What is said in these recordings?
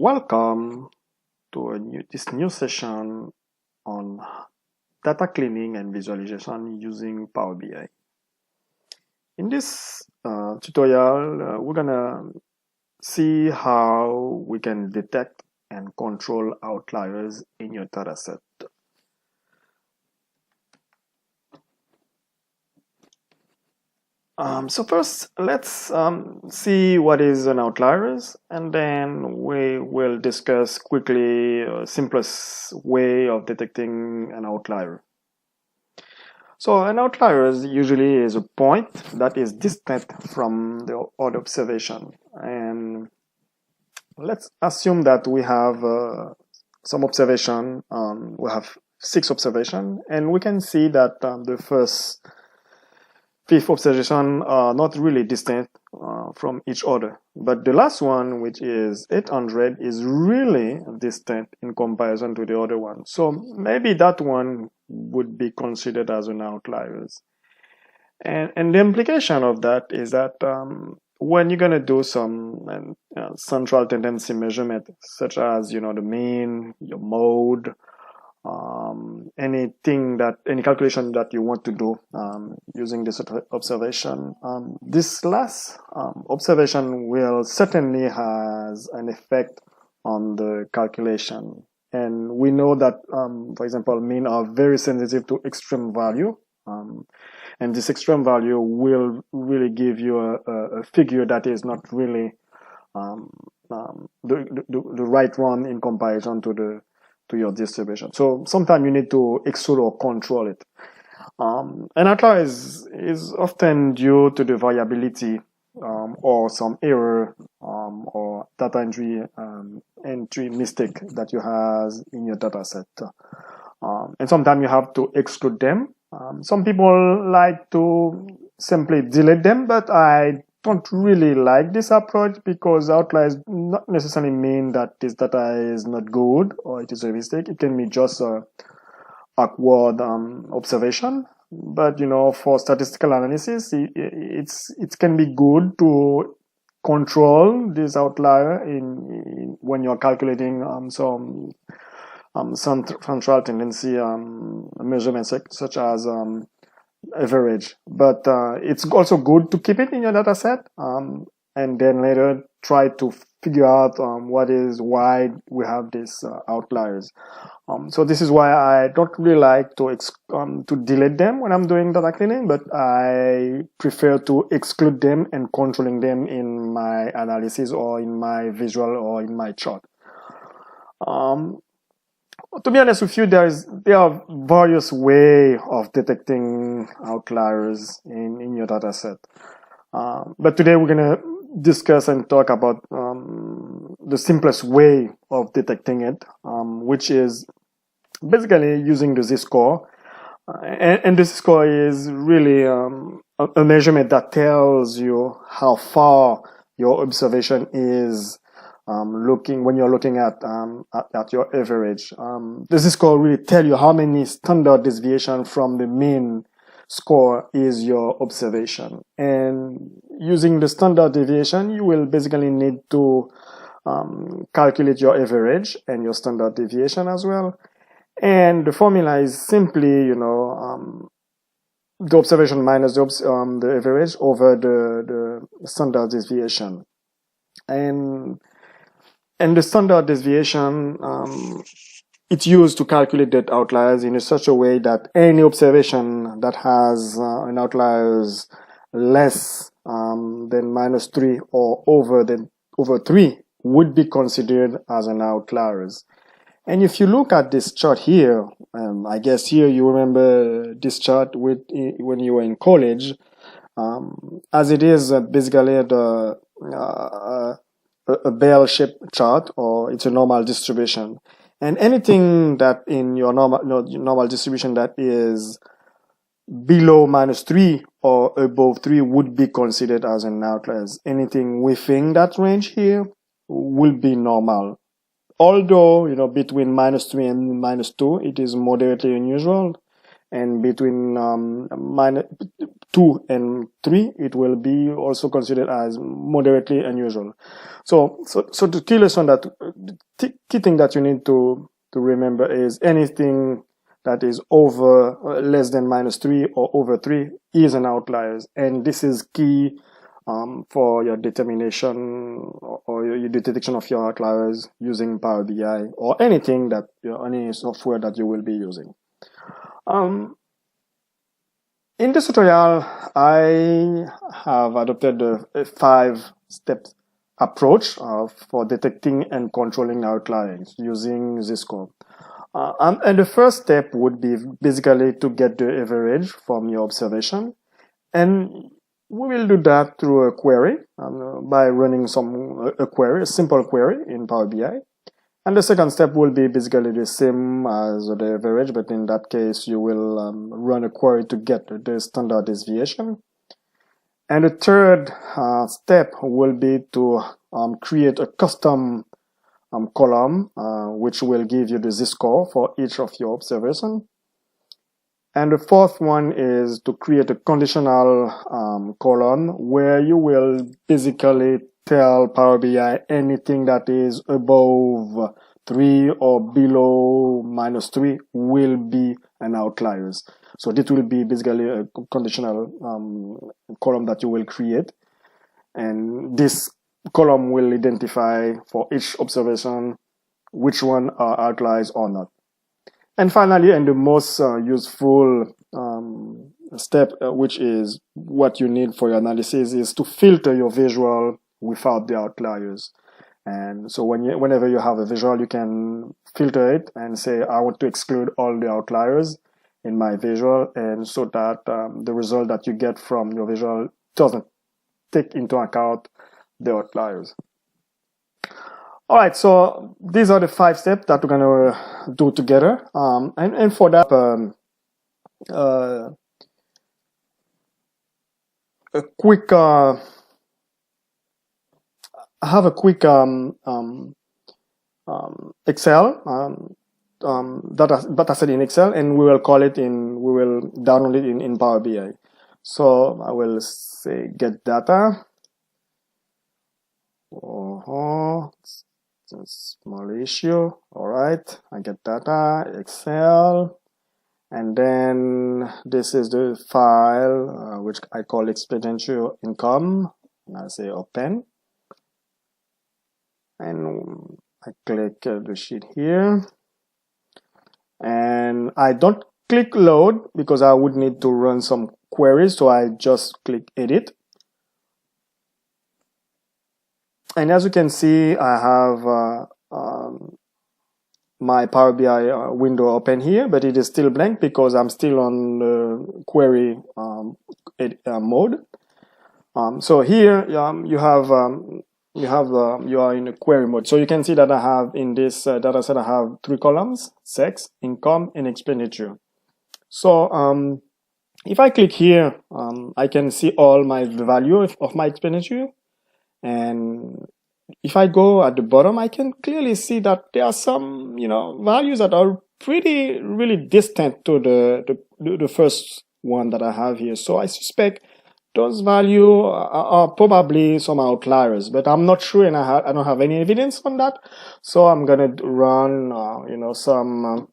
Welcome to this new session on data cleaning and visualization using Power BI. In this tutorial, we're gonna see how we can detect and control outliers in your dataset. So first, let's see what is an outliers, and then we will discuss quickly the simplest way of detecting an outlier. So an outlier usually is a point that is distant from the other observation. And let's assume that we have some observation, we have 6 observations, and we can see that the first 5 observation are not really distant from each other. But the last one, which is 800, is really distant in comparison to the other one. So maybe that one would be considered as an outlier. And the implication of that is that when you're going to do some central tendency measurement, such as the mean, your mode, any calculation that you want to do using this observation, this last observation will certainly has an effect on the calculation. And we know that, for example, mean are very sensitive to extreme value. And this extreme value will really give you a figure that is not really the right one in comparison to your distribution. So sometimes you need to exclude or control it. An outlier is often due to the variability or some error or data entry mistake that you have in your data set. And sometimes you have to exclude them. Some people like to simply delete them, but I don't really like this approach because outliers not necessarily mean that this data is not good or it is a mistake. It can be just a awkward observation. But for statistical analysis, it can be good to control this outlier when you're calculating some central tendency measurements such as average. But it's also good to keep it in your data set and then later try to figure out why we have these outliers. So this is why I don't really like to delete them when I'm doing data cleaning, but I prefer to exclude them and controlling them in my analysis or in my visual or in my chart. To be honest with you, there are various ways of detecting outliers in your data set. But today we're going to discuss and talk about the simplest way of detecting it, which is basically using the z-score. And the z-score is really a measurement that tells you how far your observation is when you're looking at your average. The z-score really tell you how many standard deviation from the mean score is your observation. And using the standard deviation, you will basically need to calculate your average and your standard deviation as well. And the formula is simply, the observation minus the average over the standard deviation. And the standard deviation, it's used to calculate that outliers in such a way that any observation that has an outliers less than -3 or over 3 would be considered as an outliers. And if you look at this chart here, I guess here you remember this chart when you were in college, as it is basically a bell-shaped chart, or it's a normal distribution. And anything that in your normal distribution that is below -3 or above 3 would be considered as an outlier. Anything within that range here will be normal. Although, between -3 and -2, it is moderately unusual. And between 2 and 3, it will be also considered as moderately unusual. So the key lesson that the key thing that you need to remember is anything that is over less than -3 or over 3 is an outlier, and this is key for your determination or your detection of your outliers using Power BI or anything that any software that you will be using. In this tutorial, I have adopted a 5-step approach for detecting and controlling outliers using this code. And the first step would be basically to get the average from your observation. And we will do that through a query by running a simple query in Power BI. And the second step will be basically the same as the average, but in that case, you will run a query to get the standard deviation. And the third step will be to create a custom column, which will give you the z-score for each of your observations. And the fourth one is to create a conditional column where you will basically tell Power BI anything that is above 3 or below -3 will be an outliers. So this will be basically a conditional column that you will create. And this column will identify for each observation which one are outliers or not. And finally, and the most useful step, which is what you need for your analysis, is to filter your visual without the outliers. And so whenever you have a visual, you can filter it and say, I want to exclude all the outliers in my visual, and so that the result that you get from your visual doesn't take into account the outliers. All right, so these are the 5 steps that we're going to do together. And for that, I have a quick Excel data set in Excel, and we will download it in Power BI. So I will say get data. Small issue. All right, I get data, Excel, and then this is the file which I call expenditure income, and I say open, and I click the sheet here, and I don't click load because I would need to run some queries, so I just click edit. And as you can see, I have my Power BI window open here, but it is still blank because I'm still on the query mode. So here you are in a query mode. So you can see that I have in this data set, I have 3 columns: sex, income, and expenditure. So if I click here, I can see all the value of my expenditure. And if I go at the bottom, I can clearly see that there are some, values that are really distant to the first one that I have here. So I suspect those values are probably some outliers, but I'm not sure, and I don't have any evidence on that. So I'm gonna run, I'm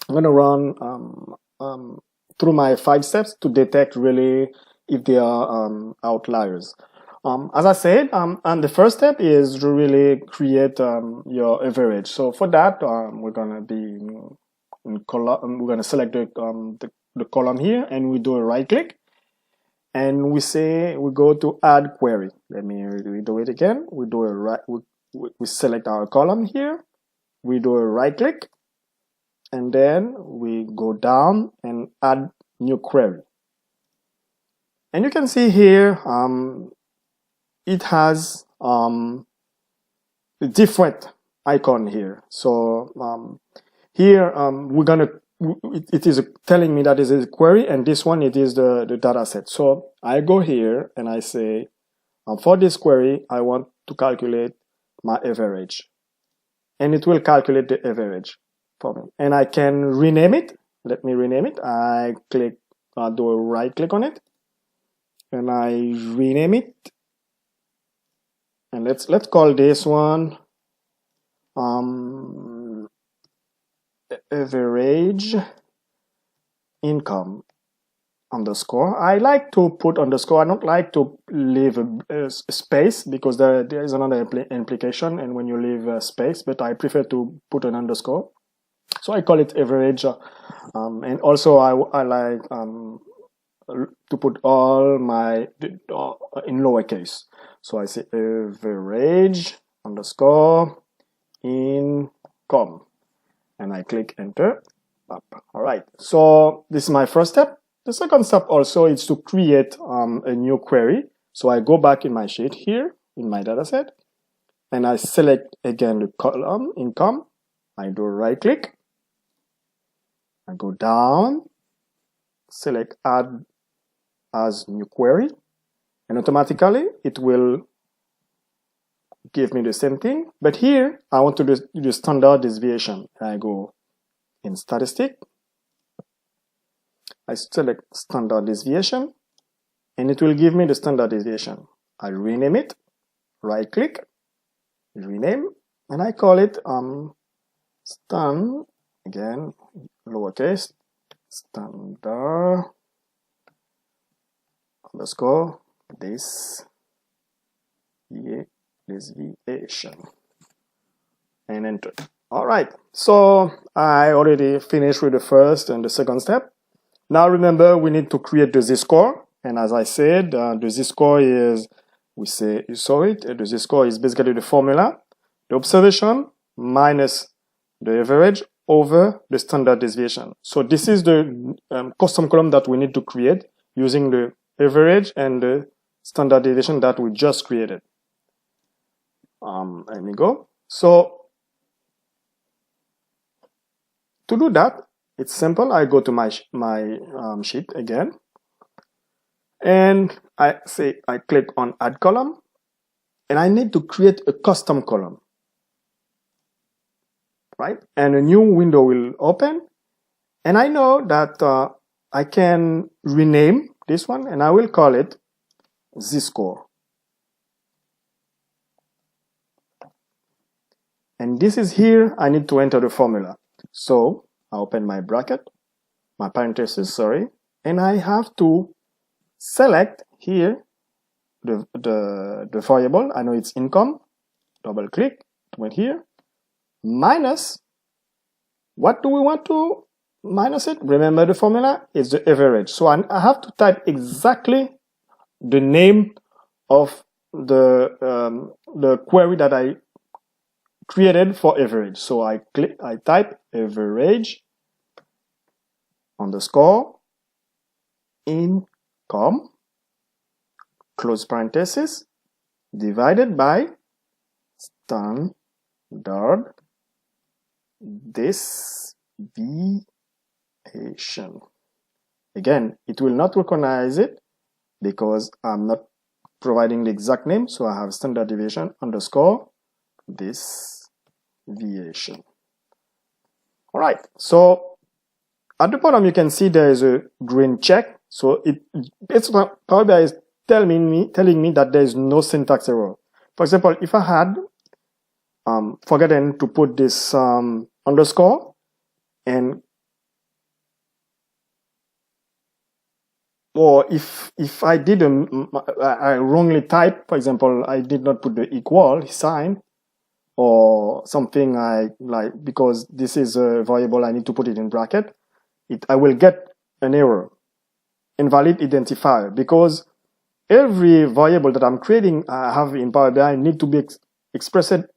gonna run through my 5 steps to detect really if they are outliers. As I said, and the first step is to really create your average. So for that, we're gonna be in column. We're gonna select the column here, and we do a right click, and we go to add query. Let me redo it again. We do a right. We select our column here. We do a right click, and then we go down and add new query. And you can see here. It has a different icon here. So here it is telling me that this is a query, and this one it is the data set. So I go here and I say for this query I want to calculate my average, and it will calculate the average for me. And I can rename it. Let me rename it. I click, do a right click on it, and I rename it, and let's call this one average income underscore. I like to put underscore. I don't like to leave a space because there is another implication, and when you leave a space, but I prefer to put an underscore. So I call it average, and also I like to put all my in lowercase. So I say average underscore income, and I click enter. Up. All right. So this is my first step. The second step also is to create a new query. So I go back in my sheet here in my data set, and I select again the column income. I do right click. I go down, select add as new query, and automatically it will give me the same thing. But here I want to do the standard deviation. I go in statistic, I select standard deviation, and it will give me the standard deviation. I rename it, right click, rename, and I call it stan, again lowercase, standard underscore deviation, and enter. All right, so I already finished with the first and the second step. Now remember, we need to create the z-score, and as I said, the z-score is, we say, you saw it, the z-score is basically the formula, the observation minus the average over the standard deviation. So this is the custom column that we need to create using the average and the standard deviation that we just created. Let me go. So to do that, it's simple. I go to my sheet again, and I click on add column, and I need to create a custom column, right? And a new window will open, and I know that I can rename this one, and I will call it z-score. And this is here, I need to enter the formula. So I open my bracket, my parenthesis, sorry, and I have to select here the variable. I know it's income, double click, it went here, minus, what do we want to minus it? Remember the formula is the average. So I have to type exactly the name of the query that I created for average. So I type average underscore income, close parenthesis, divided by standard deviation. Again, it will not recognize it because I'm not providing the exact name, so I have standard deviation underscore deviation. All right, so at the bottom you can see there is a green check. So it's PowerBI is telling me that there is no syntax error. For example, if I had forgotten to put this underscore, and or if I did I wrongly type, for example, I did not put the equal sign or something like because this is a variable, I need to put it in bracket, I will get an error, invalid identifier, because every variable that I'm creating, I have in PowerBI, need to be expressed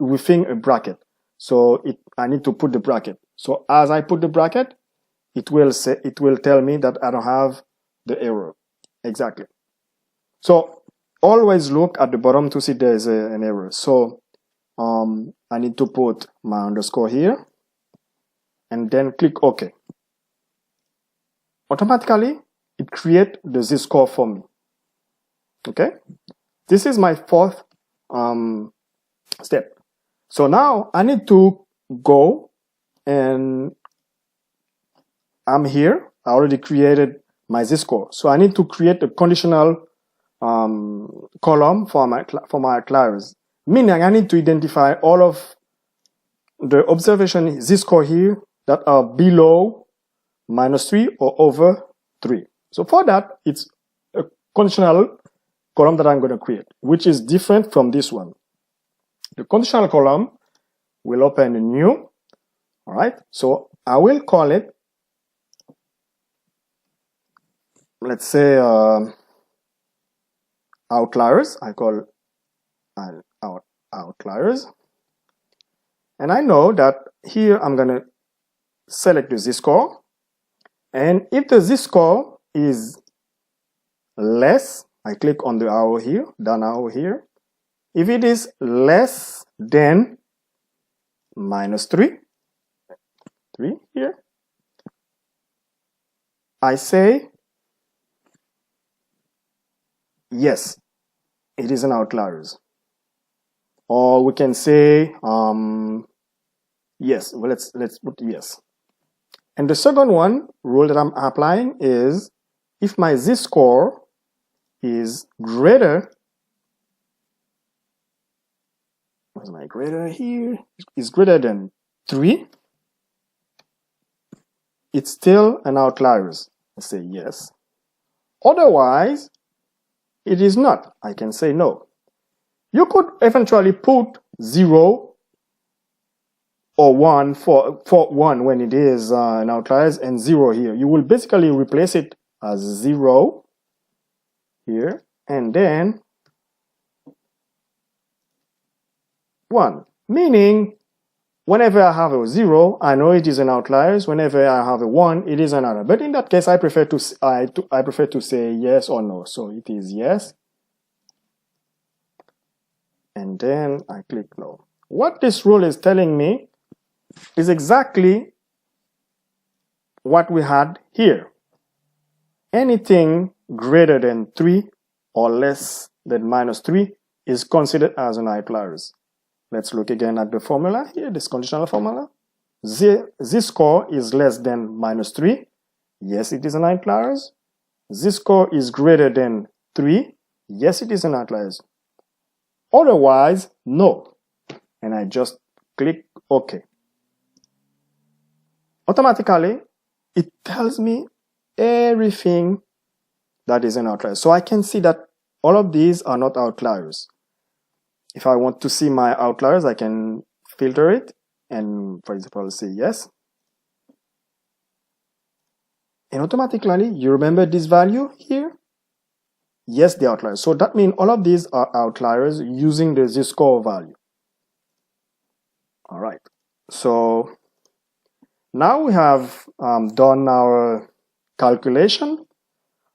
within a bracket. So I need to put the bracket. So as I put the bracket, it will tell me that I don't have the error. Exactly. So always look at the bottom to see there is an error. So I need to put my underscore here and then click OK. Automatically, it creates the z-score for me. Okay, this is my fourth step. So now I need to go, and I'm here. I already created my z-score. So I need to create a conditional column for my outliers, meaning I need to identify all of the observation z-score here that are below -3 or over 3. So for that, it's a conditional column that I'm going to create, which is different from this one. The conditional column will open a new, all right? So I will call it, let's say, outliers. I call outliers. And I know that here I'm going to select the z-score. And if the z-score is less, I click on the arrow here, down arrow here. If it is less than -3 here, I say, yes, it is an outliers. Or we can say, yes, well, let's put yes. And the second one, rule that I'm applying is, if my z-score is greater, where's my greater here, is greater than 3, it's still an outliers. I say yes. Otherwise, it is not. I can say no. You could eventually put 0 or 1 for 1 when it is an outliers, and 0 here. You will basically replace it as 0 here, and then 1. Meaning, whenever I have a 0, I know it is an outliers. Whenever I have a 1, it is an outlier. But in that case, I prefer to say yes or no. So it is yes. And then I click no. What this rule is telling me is exactly what we had here. Anything greater than 3 or less than -3 is considered as an outliers. Let's look again at the formula here, this conditional formula. Z-score is less than -3. Yes, it is an outliers. Z-score is greater than 3. Yes, it is an outliers. Otherwise, no. And I just click OK. Automatically, it tells me everything that is an outlier. So I can see that all of these are not outliers. If I want to see my outliers, I can filter it and, for example, say yes. And automatically, you remember this value here? Yes, the outliers. So that means all of these are outliers using the z-score value. All right. So now we have done our calculation.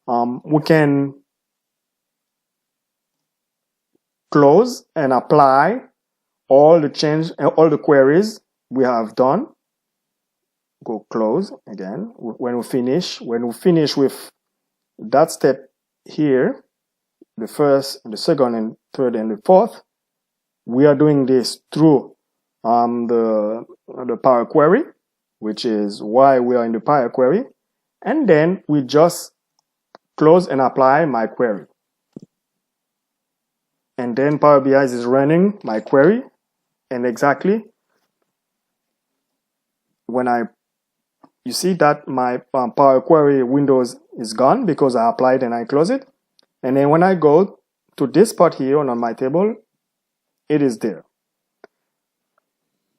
We can close and apply all the queries we have done. Go close again. When we finish with that step here, the first, the second, and third, and the fourth, we are doing this through the Power Query, which is why we are in the Power Query, and then we just close and apply my query. And then Power BI is running my query, and exactly when you see that my Power Query windows is gone because I applied and I close it. And then when I go to this part here on my table, it is there.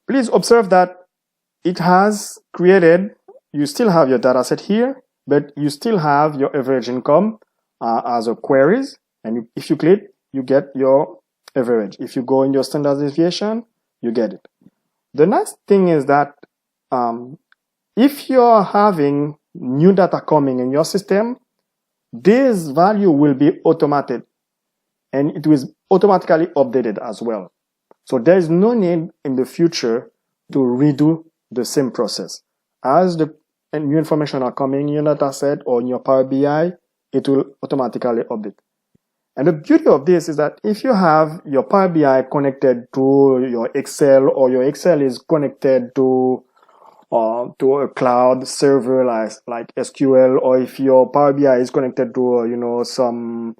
Please observe that it has created, you still have your data set here, but you still have your average income as a queries. And if you click, you get your average. If you go in your standard deviation, you get it. The next thing is that if you're having new data coming in your system, this value will be automated and it will automatically updated as well. So there is no need in the future to redo the same process. As the new information are coming in your data set or in your Power BI, it will automatically update. And the beauty of this is that if you have your Power BI connected to your Excel, or your Excel is connected to to a cloud server like SQL, or if your Power BI is connected to some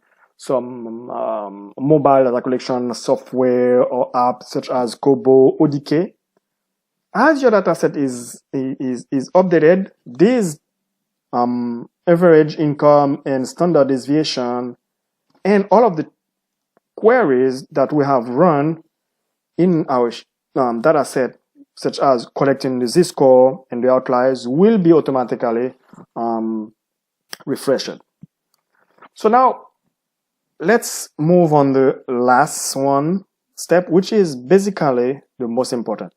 mobile data collection software or app such as Kobo, ODK. As your data set is updated, these average income and standard deviation and all of the queries that we have run in our data set, such as collecting the z-score and the outliers, will be automatically refreshed. So now let's move on the last one step, which is basically the most important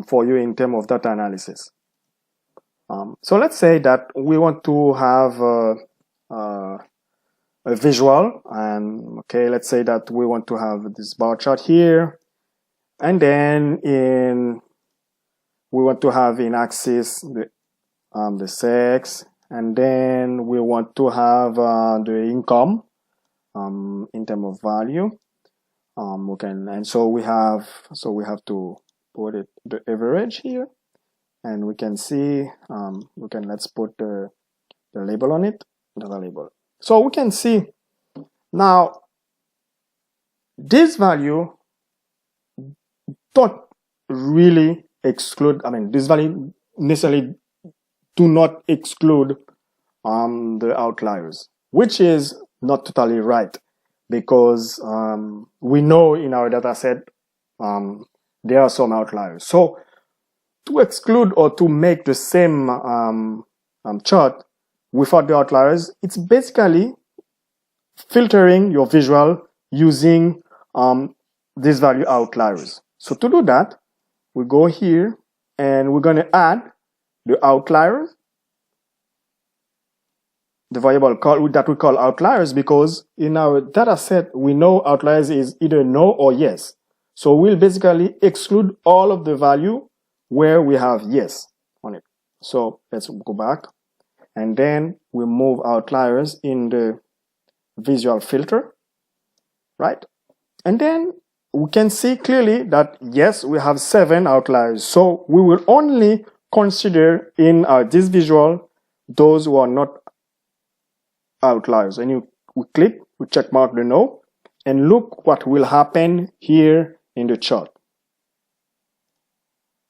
for you in terms of data analysis. So let's say that we want to have a visual, and okay, let's say that we want to have this bar chart here, and then we want to have in axis the sex, and then we want to have the income in terms of value. So we have to put it the average here, and we can see let's put the label on it, data label. So we can see now this value don't really exclude, this value necessarily do not exclude the outliers, which is not totally right, because we know in our data set there are some outliers. So to exclude or to make the same chart without the outliers, it's basically filtering your visual using these value outliers. So to do that, we go here and we're going to add the outliers, the variable that we call outliers, because in our data set we know outliers is either no or yes. So we'll basically exclude all of the value where we have yes on it. So let's go back, and then we move outliers in the visual filter, right? And then we can see clearly that yes, we have 7 outliers. So we will only consider in this visual those who are not outliers. And we click, we check mark the no, and look what will happen here in the chart.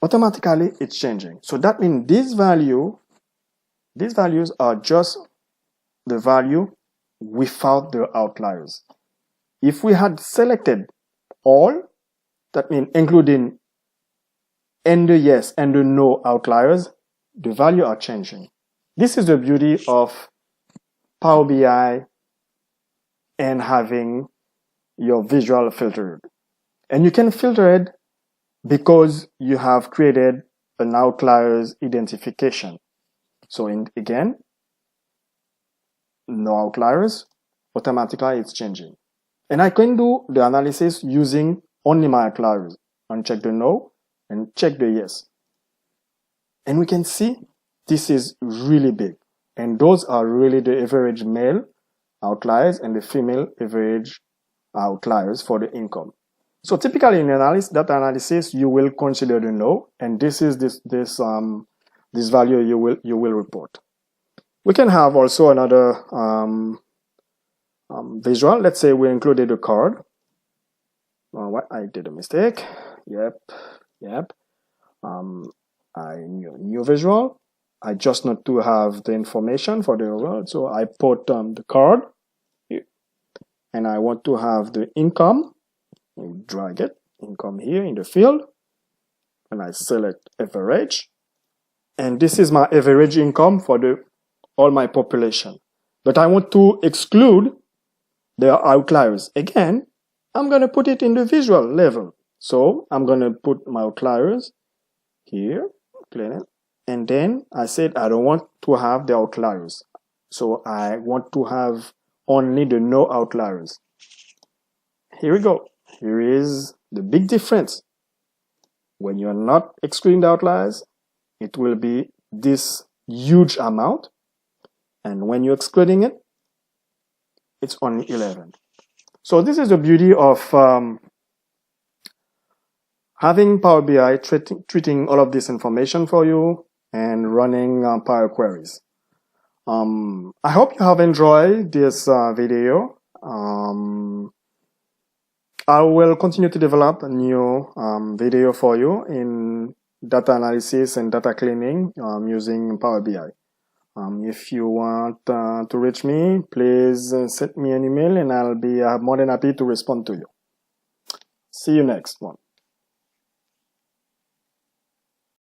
Automatically it's changing. So that means these values are just the value without the outliers. If we had selected all, that means including and the yes and the no outliers, the value are changing. This is the beauty of Power BI and having your visual filtered. And you can filter it because you have created an outliers identification. So again, no outliers, automatically it's changing. And I can do the analysis using only my outliers, uncheck the no and check the yes. And we can see this is really big. And those are really the average male outliers and the female average outliers for the income. So typically in data analysis, you will consider the no, and this is this value you will report. We can have also another visual. Let's say we included a card. What I did a mistake. Yep. New visual. I just need to have the information for the overall. So I put the card here, and I want to have the income. I drag it, income here in the field, and I select average, and this is my average income for all my population. But I want to exclude the outliers. Again, I'm going to put it in the visual level. So I'm going to put my outliers here, clean it, and then I said I don't want to have the outliers. So I want to have only the no outliers. Here we go. Here is the big difference. When you're not excluding the outliers, it will be this huge amount. And when you're excluding it, it's only 11. So this is the beauty of having Power BI treating all of this information for you and running Power queries. I hope you have enjoyed this video. I will continue to develop a new video for you in data analysis and data cleaning using Power BI. If you want to reach me, please send me an email and I'll be more than happy to respond to you. See you next one.